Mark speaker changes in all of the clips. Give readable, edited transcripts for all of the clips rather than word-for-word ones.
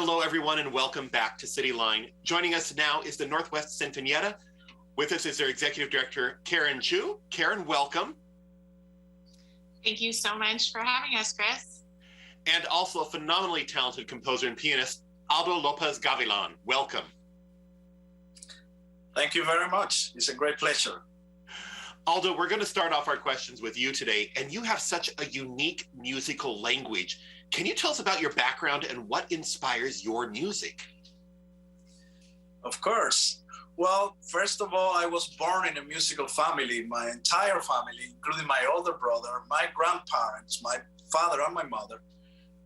Speaker 1: Hello, everyone, and welcome back to City Line. Joining us now is the Northwest Sinfonietta. With us is their executive director, Karen Chu. Karen, welcome.
Speaker 2: Thank you so much for having us, Chris.
Speaker 1: And also a phenomenally talented composer and pianist, Aldo Lopez Gavilan. Welcome.
Speaker 3: Thank you very much. It's a great pleasure.
Speaker 1: Aldo, we're going to start off our questions with you today, and you have such a unique musical language. Can you tell us about your background and what inspires your music?
Speaker 3: Of course. Well, first of all, I was born in a musical family. My entire family, including my older brother, my grandparents, my father and my mother,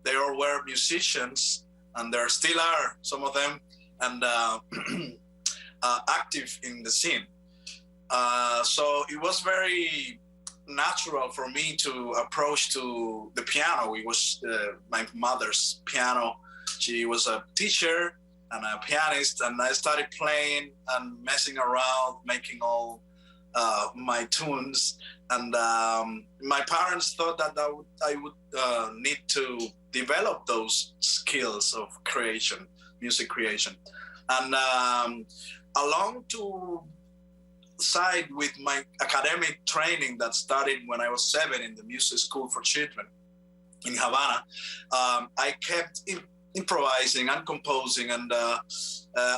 Speaker 3: they all were musicians, and there still are some of them, and active in the scene. So it was very natural for me to approach to the piano. It was my mother's piano. She was a teacher and a pianist, and I started playing and messing around, making all my tunes. And my parents thought that I would need to develop those skills of creation, music creation. And along to side with my academic training that started when I was 7 in the music school for children in Havana, I kept improvising and composing, and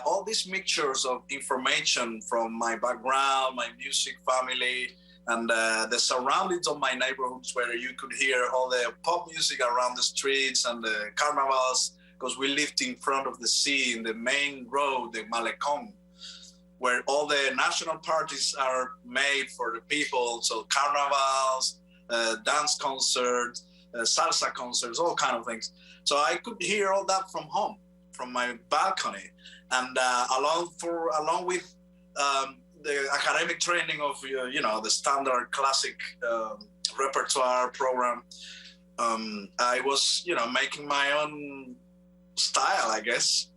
Speaker 3: all these mixtures of information from my background, my music family, and the surroundings of my neighborhoods, where you could hear all the pop music around the streets and the carnivals, because we lived in front of the sea in the main road, the Malecón, where all the national parties are made for the people. So carnivals, dance concerts, salsa concerts, all kind of things. So I could hear all that from home, from my balcony. And along with the academic training of, the standard classic repertoire program, I was, making my own style, I guess.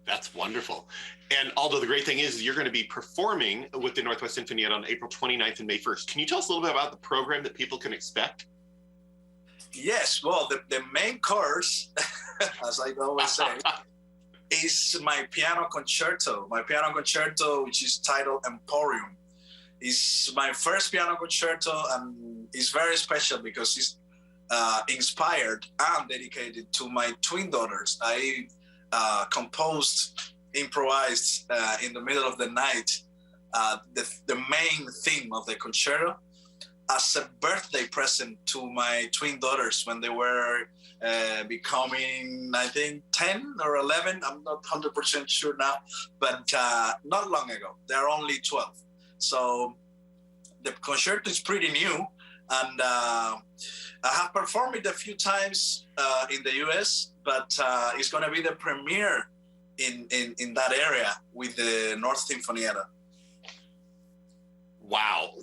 Speaker 1: That's wonderful. And Aldo, the great thing is you're going to be performing with the Northwest Sinfonietta on April 29th and May 1st. Can you tell us a little bit about the program that people can expect?
Speaker 3: Yes, well, the main course, as I always say, is my piano concerto. My piano concerto, which is titled Emporium, is my first piano concerto, and it's very special because it's inspired and dedicated to my twin daughters. I improvised in the middle of the night, the main theme of the concerto as a birthday present to my twin daughters when they were becoming, I think, 10 or 11. I'm not 100% sure now, but not long ago. They're only 12. So the concerto is pretty new, and I have performed it a few times in the US, but it's going to be the premiere in that area with the North Sinfonietta.
Speaker 1: Wow.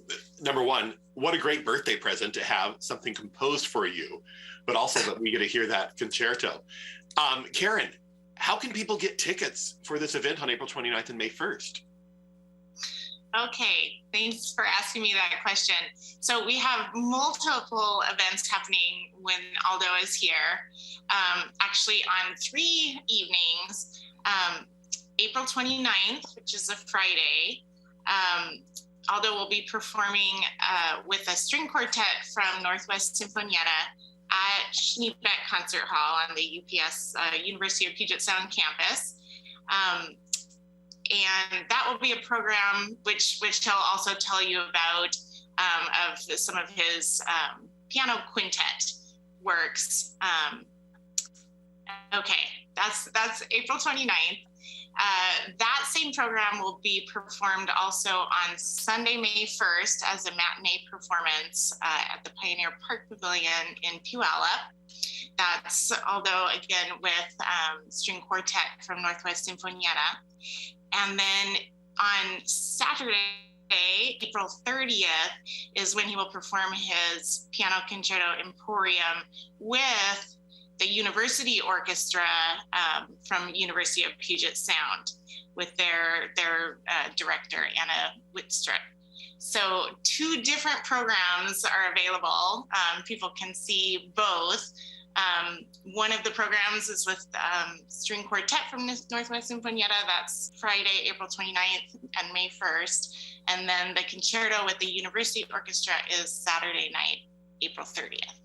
Speaker 1: Number one, what a great birthday present to have something composed for you, but also that we get to hear that concerto. Karen, how can people get tickets for this event on April 29th and May 1st?
Speaker 2: Okay, thanks for asking me that question. So we have multiple events happening when Aldo is here, actually on 3 evenings. April 29th, which is a Friday, Aldo will be performing with a string quartet from Northwest Sinfonietta at Schneebeck Concert Hall on the UPS, University of Puget Sound campus. And that will be a program which he'll also tell you about of some of his piano quintet works. Okay, that's April 29th. That same program will be performed also on Sunday, May 1st as a matinee performance at the Pioneer Park Pavilion in Puyallup. That's, although again with string quartet from Northwest Sinfonietta. And then on Saturday, April 30th, is when he will perform his piano concerto Emporium with the University Orchestra from University of Puget Sound with their director, Anna Whitstrup. So 2 different programs are available. People can see both One of the programs is with string quartet from Northwest Sinfonietta. That's Friday, April 29th and May 1st. And then the concerto with the University Orchestra is Saturday night, April 30th.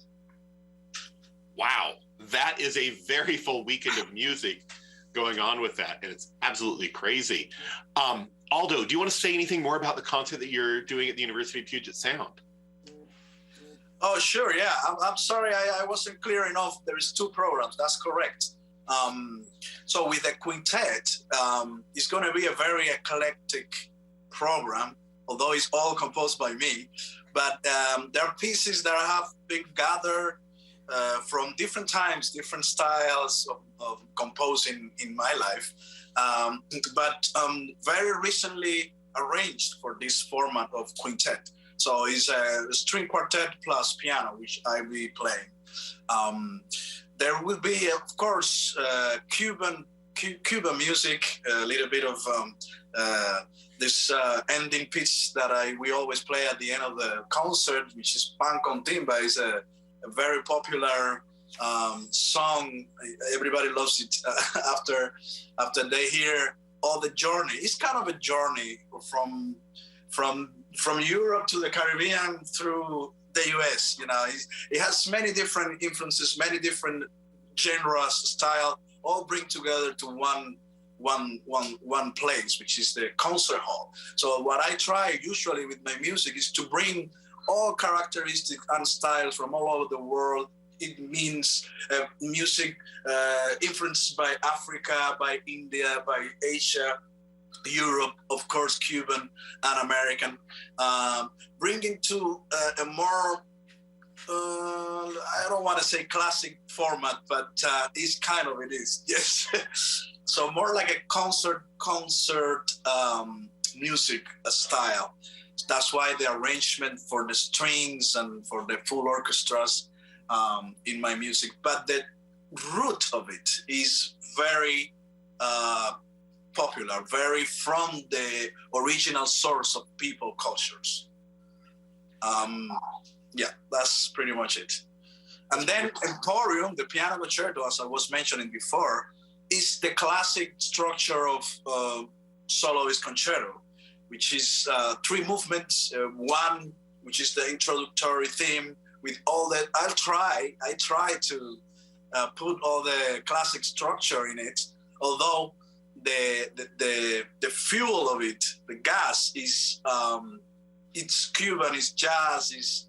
Speaker 1: Wow, that is a very full weekend of music going on with that, and it's absolutely crazy. Aldo, do you want to say anything more about the concert that you're doing at the University of Puget Sound?
Speaker 3: Oh, sure. Yeah. I'm sorry. I wasn't clear enough. There is 2 programs. That's correct. So with the quintet, it's going to be a very eclectic program, although it's all composed by me. But there are pieces that have been gathered from different times, different styles of composing in my life. But very recently arranged for this format of quintet. So it's a string quartet plus piano, which I will be playing. There will be, of course, Cuban music, a little bit of this ending piece that we always play at the end of the concert, which is Pan con Timba. Is a very popular song. Everybody loves it after they hear all the journey. It's kind of a journey from Europe to the Caribbean through the US. You know, it has many different influences, many different genres, style, all bring together to one place, which is the concert hall. So what I try usually with my music is to bring all characteristics and styles from all over the world. It means music influenced by Africa, by India, by Asia, Europe, of course, Cuban and American, bringing to a more, I don't want to say classic format, but it's kind of it is, yes. So more like a concert music style. That's why the arrangement for the strings and for the full orchestras in my music. But the root of it is very popular, very from the original source of people cultures. Yeah, that's pretty much it. And then Emporium, the piano concerto, as I was mentioning before, is the classic structure of soloist concerto, which is 3 movements, 1, which is the introductory theme with all that. I try to put all the classic structure in it, although the fuel of it, the gas, is it's Cuban, it's jazz, it's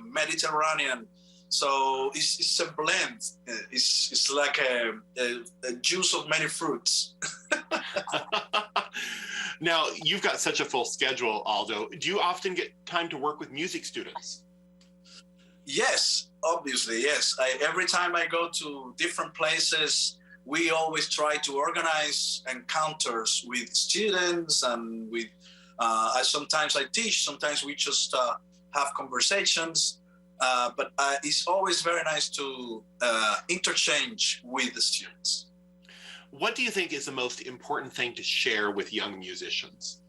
Speaker 3: Mediterranean. So it's a blend. It's like a juice of many fruits.
Speaker 1: Now, you've got such a full schedule, Aldo. Do you often get time to work with music students?
Speaker 3: Yes, obviously, yes. Every time I go to different places, we always try to organize encounters with students and with, sometimes I teach, sometimes we just have conversations. But it's always very nice to interchange with the students.
Speaker 1: What do you think is the most important thing to share with young musicians?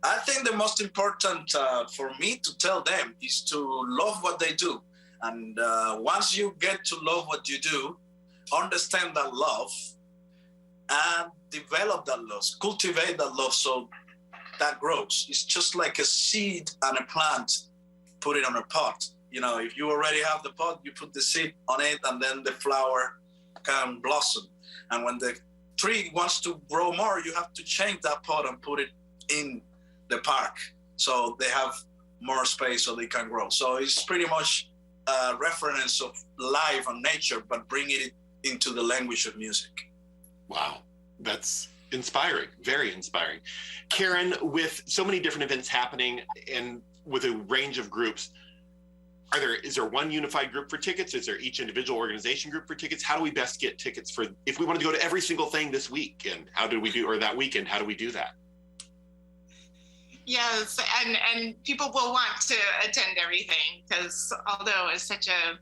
Speaker 3: I think the most important for me to tell them is to love what they do. And once you get to love what you do, understand that love and develop that love, cultivate that love so that grows. It's just like a seed and a plant. Put it on a pot. You know, if you already have the pot, you put the seed on it and then the flower can blossom. And when the tree wants to grow more, you have to change that pot and put it in the park so they have more space so they can grow. So it's pretty much a reference of life and nature, but bringing it into the language of music. Wow,
Speaker 1: that's inspiring, very inspiring. Karen, with so many different events happening and with a range of groups, is there one unified group for tickets? Is there each individual organization group for tickets? How do we best get tickets for, if we want to go to every single thing this week, and how do we do, or that weekend, how do we do that?
Speaker 2: Yes, and people will want to attend everything because Aldo is such a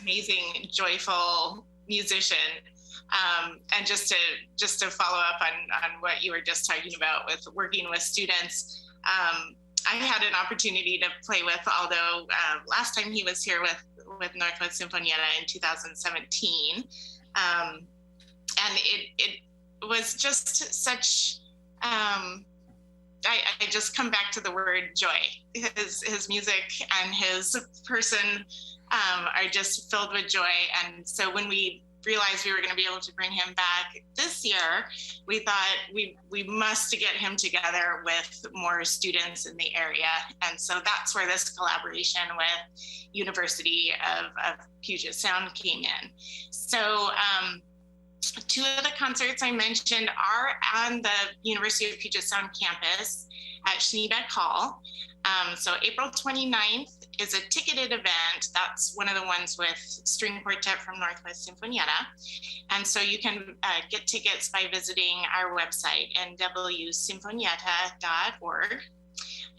Speaker 2: amazing, joyful musician. And just to follow up on what you were just talking about with working with students, I had an opportunity to play with Aldo last time he was here with with Northwest Sinfonietta in 2017. And it was just such, I just come back to the word joy. His music and his person are just filled with joy. And so when we realized we were going to be able to bring him back this year, we thought we must get him together with more students in the area. And so that's where this collaboration with University of Puget Sound came in. So two of the concerts I mentioned are on the University of Puget Sound campus at Schneebeck Hall. So April 29th is a ticketed event. That's one of the ones with string quartet from Northwest Sinfonietta. And so you can get tickets by visiting our website, nwsinfonietta.org.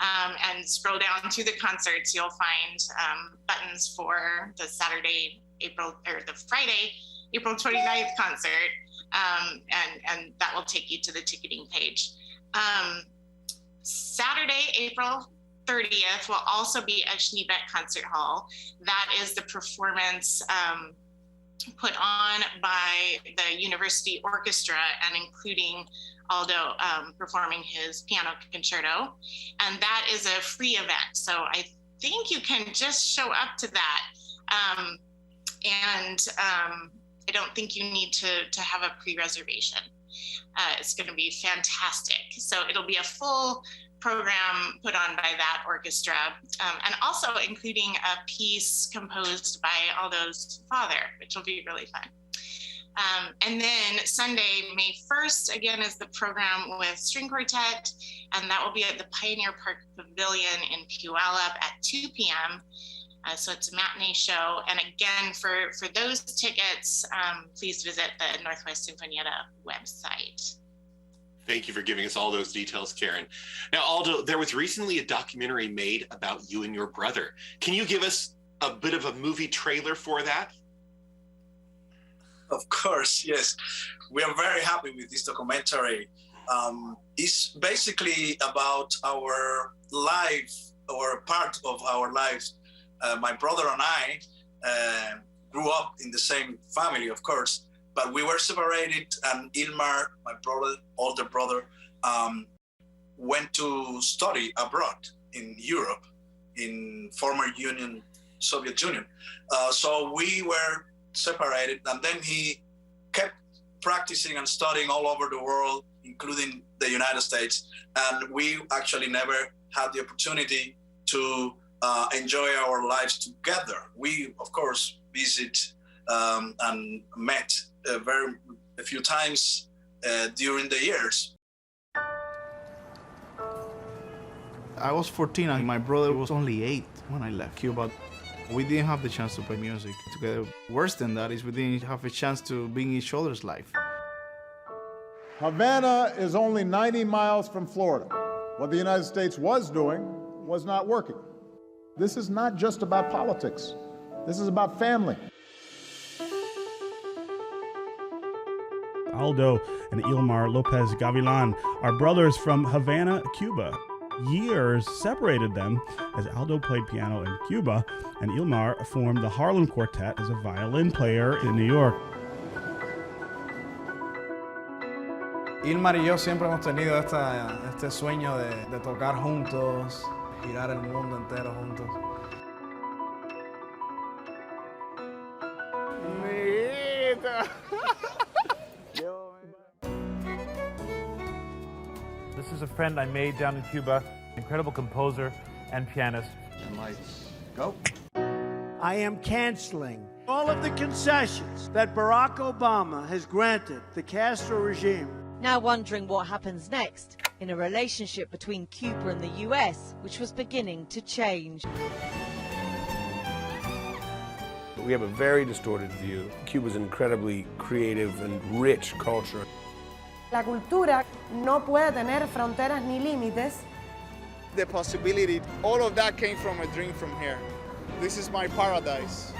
Speaker 2: And scroll down to the concerts, you'll find buttons for the Friday, April 29th concert. And that will take you to the ticketing page. Saturday, April 30th will also be at Schneebeck Concert Hall. That is the performance put on by the university orchestra and including Aldo performing his piano concerto. And that is a free event. So I think you can just show up to that. I don't think you need to have a pre-reservation. It's going to be fantastic. So it'll be a full program put on by that orchestra, and also including a piece composed by Aldo's father, which will be really fun. And then Sunday, May 1st, again, is the program with string quartet, and that will be at the Pioneer Park Pavilion in Puyallup at 2 p.m. So it's a matinee show. And again, for those tickets, please visit the Northwest Sinfonietta website.
Speaker 1: Thank you for giving us all those details, Karen. Now, Aldo, there was recently a documentary made about you and your brother. Can you give us a bit of a movie trailer for that?
Speaker 3: Of course, yes. We are very happy with this documentary. It's basically about our life, or part of our lives. My brother and I grew up in the same family, of course, but we were separated, and Ilmar, my older brother, went to study abroad in Europe, in former Soviet Union. So we were separated, and then he kept practicing and studying all over the world, including the United States. And we actually never had the opportunity to enjoy our lives together. We, of course, visit and met a few times during the years.
Speaker 4: I was 14 and my brother was only 8 when I left Cuba. We didn't have the chance to play music together. Worse than that is we didn't have a chance to be in each other's life.
Speaker 5: Havana is only 90 miles from Florida. What the United States was doing was not working. This is not just about politics. This is about family.
Speaker 6: Aldo and Ilmar Lopez Gavilan are brothers from Havana, Cuba. Years separated them as Aldo played piano in Cuba and Ilmar formed the Harlem Quartet as a violin player in New York.
Speaker 7: Ilmar y yo siempre hemos tenido este sueño de tocar juntos, girar el mundo entero juntos.
Speaker 8: This is a friend I made down in Cuba, incredible composer and pianist.
Speaker 9: And lights, go.
Speaker 10: I am canceling all of the concessions that Barack Obama has granted the Castro regime.
Speaker 11: Now wondering what happens next in a relationship between Cuba and the US, which was beginning to change.
Speaker 12: We have a very distorted view. Cuba's an incredibly creative and rich culture.
Speaker 13: La cultura no puede tener fronteras ni límites.
Speaker 14: The possibility, all of that came from a dream from here. This is my paradise.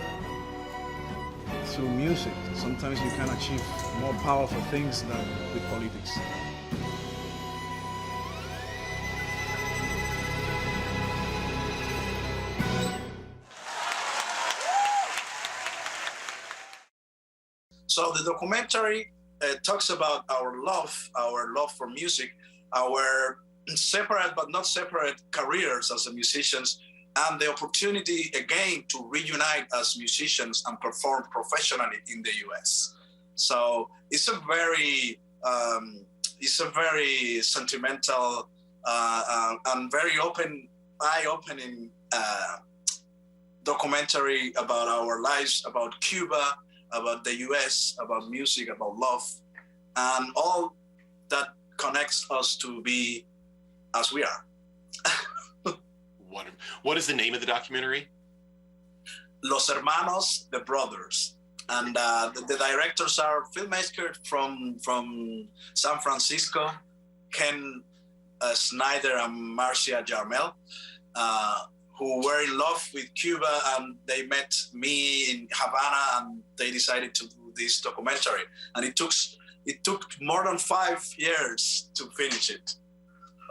Speaker 4: Through music, sometimes you can achieve more powerful things than with politics.
Speaker 3: So the documentary talks about our love for music, our separate but not separate careers as musicians, and the opportunity again to reunite as musicians and perform professionally in the US. So it's a very sentimental and very eye-opening documentary about our lives, about Cuba, about the US, about music, about love, and all that connects us to be as we are.
Speaker 1: Wonderful. What is the name of the documentary?
Speaker 3: Los Hermanos, the Brothers. And the directors are filmmakers from San Francisco, Ken Snyder and Marcia Jarmel, who were in love with Cuba, and they met me in Havana, and they decided to do this documentary. And it took more than 5 years to finish it.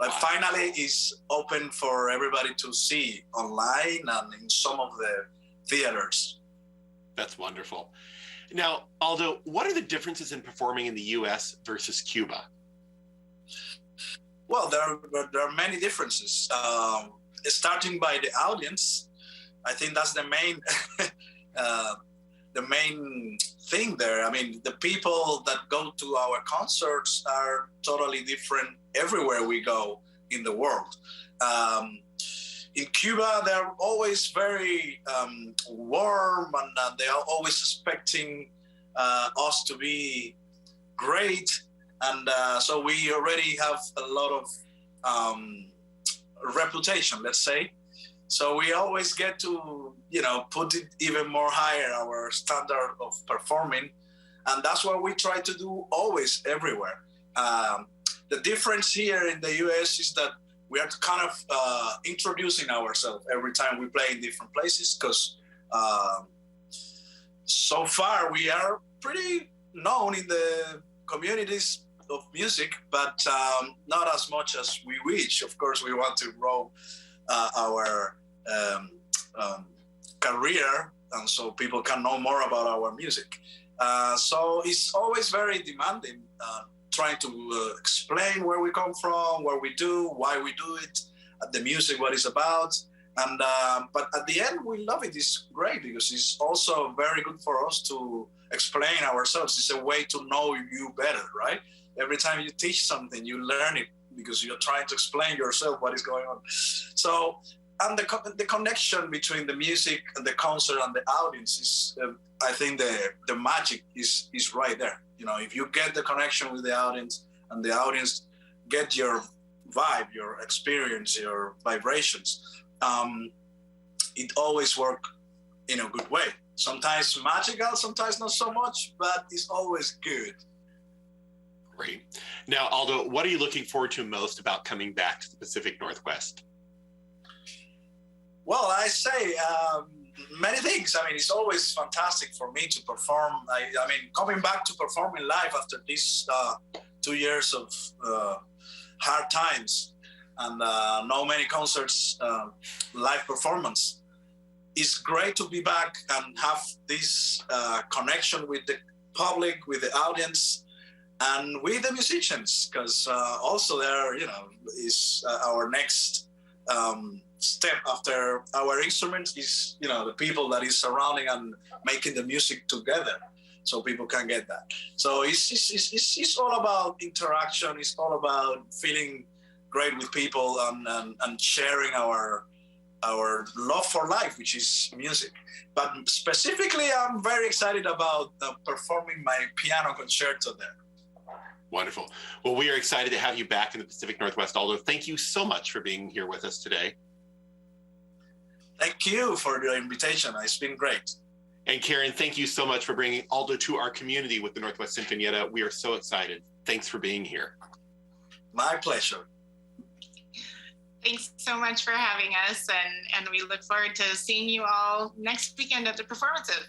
Speaker 3: But finally, it's open for everybody to see online and in some of the theaters.
Speaker 1: That's wonderful. Now, Aldo, what are the differences in performing in the US versus Cuba?
Speaker 3: Well, there are many differences. Starting by the audience, I think that's the main thing there. I mean, the people that go to our concerts are totally different everywhere we go in the world. In Cuba, they're always very warm, and they are always expecting us to be great. And so we already have a lot of reputation, let's say. So we always get to, put it even more higher, our standard of performing. And that's what we try to do always, everywhere. The difference here in the US is that we are kind of introducing ourselves every time we play in different places, because so far we are pretty known in the communities of music, but not as much as we wish. Of course, we want to grow our career, and so people can know more about our music. So it's always very demanding, trying to explain where we come from, what we do, why we do it, the music, what it's about. And but at the end, we love it. It's great because it's also very good for us to explain ourselves. It's a way to know you better, right? Every time you teach something, you learn it because you're trying to explain yourself what is going on. So, and the connection between the music and the concert and the audience is, I think the magic is right there. If you get the connection with the audience and the audience get your vibe, your experience, your vibrations, it always works in a good way. Sometimes magical, sometimes not so much, but it's always good.
Speaker 1: Great. Now, Aldo, what are you looking forward to most about coming back to the Pacific Northwest?
Speaker 3: Well, I say many things. I mean, it's always fantastic for me to perform. I mean, coming back to performing live after these 2 years of hard times and no many concerts, live performance. It's great to be back and have this connection with the public, with the audience, and with the musicians, because also there, is our next step after our instruments is, the people that is surrounding and making the music together, so people can get that. So it's all about interaction. It's all about feeling great with people and sharing our love for life, which is music. But specifically, I'm very excited about performing my piano concerto there.
Speaker 1: Wonderful. Well, we are excited to have you back in the Pacific Northwest, Aldo. Thank you so much for being here with us today.
Speaker 3: Thank you for your invitation. It's been great.
Speaker 1: And Karen, thank you so much for bringing Aldo to our community with the Northwest Sinfonietta. We are so excited. Thanks for being here.
Speaker 3: My pleasure.
Speaker 2: Thanks so much for having us, and we look forward to seeing you all next weekend at the performances.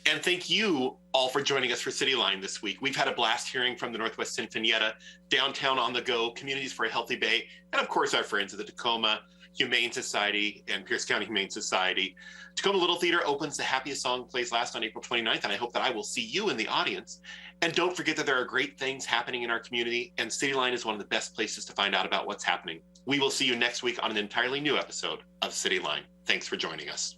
Speaker 1: And thank you all for joining us for City Line this week. We've had a blast hearing from the Northwest Sinfonietta, Downtown on the Go, Communities for a Healthy Bay, and of course our friends at the Tacoma Humane Society and Pierce County Humane Society. Tacoma Little Theater opens The Happiest Song Plays Last on April 29th, and I hope that I will see you in the audience. And don't forget that there are great things happening in our community, and City Line is one of the best places to find out about what's happening. We will see you next week on an entirely new episode of City Line. Thanks for joining us.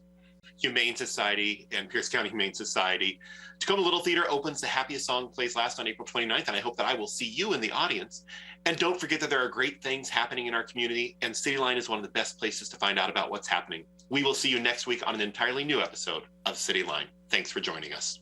Speaker 1: Humane Society and Pierce County Humane Society. Tacoma Little Theater opens The Happiest Song Plays Last on April 29th, and I hope that I will see you in the audience. And don't forget that there are great things happening in our community, and City Line is one of the best places to find out about what's happening. We will see you next week on an entirely new episode of City Line. Thanks for joining us.